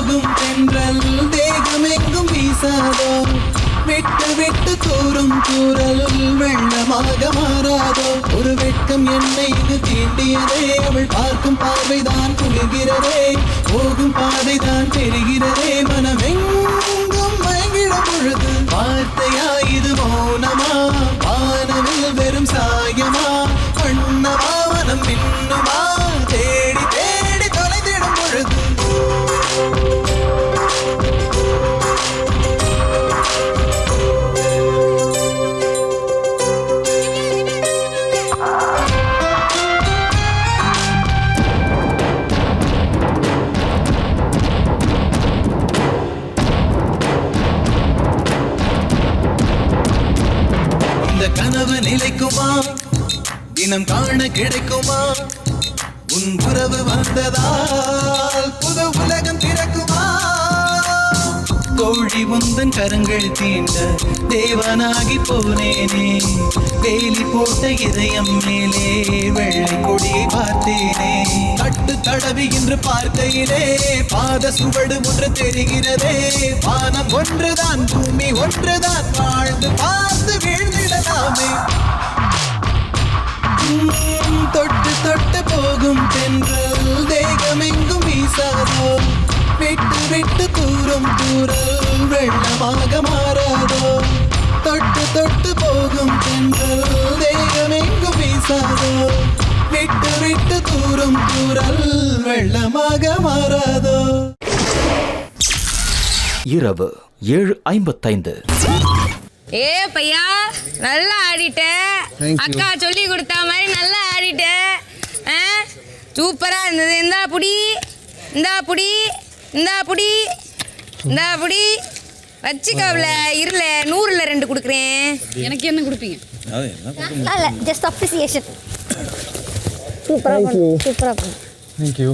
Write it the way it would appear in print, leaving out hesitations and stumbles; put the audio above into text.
போகும் தென்றல் தேகமெங்கும் வீசாதோ விட்டு விட்டு தூரும் தூரல் வெள்ளமாக மாறாதோ ஒரு வெட்கம் என்னை இது தீண்டியதே அவள் பார்க்கும் பார்வைதான் குளிர்கிறதே போகும் பாதைதான் தெரிகிறதே மனமெங்கும் மயங்கிடும் பொழுது வார்த்தையா இது மௌனமா வானவில் வெறும் சாயமா வண்ணமா மனம் மின்னுமா தேடி தேடி தொலைந்திடும் பொழுது கனவு நிலைக்குமா தினம் காண கிடைக்குமா உன் உறவு வந்ததால் புது உலகம் திறக்குமா கோழி உந்தன் கரங்கள் தீண்ட தேவனாகி போனேனே வேலி போட்ட இதயம் மேலே வெள்ளை கொடியை பார்த்தேனே கட்டு தடவி என்று பார்க்கையிலே பாத சுவடு ஒன்று தெரிகிறதே வானம் ஒன்றுதான் பூமி ஒன்றுதான் வாழ்ந்து பார்த்து வீழ்ந்திடலாமே தொட்டு தொட்டு போகும் தென்றல் தேகமெங்கும் வீசாதோ விட்டு விட்டு தூரம் தூரல் வெள்ளமாக மாறாதோ தொட்டு தொட்டு போகும் தென்றல் தேகமெங்கும் வீசாதோ விட்டு விட்டு தூரம் தூரல் வெள்ளமாக மாறாதோ. இரவு 7:55. ஏ பையா நல்லா ஆடிட்ட அக்கா சொல்லி கொடுத்த மாதிரி நல்லா ஆடிட்ட சூப்பரா இருந்தது. இந்தா புடி இந்தா புடி இந்தா புடி இந்தா புடி வச்சுக்கவல இருல 100ல் 2 கொடுக்குறேன். எனக்கு என்ன கொடுப்பீங்க? Just appreciation. சூப்பரா சூப்பரா. Thank you.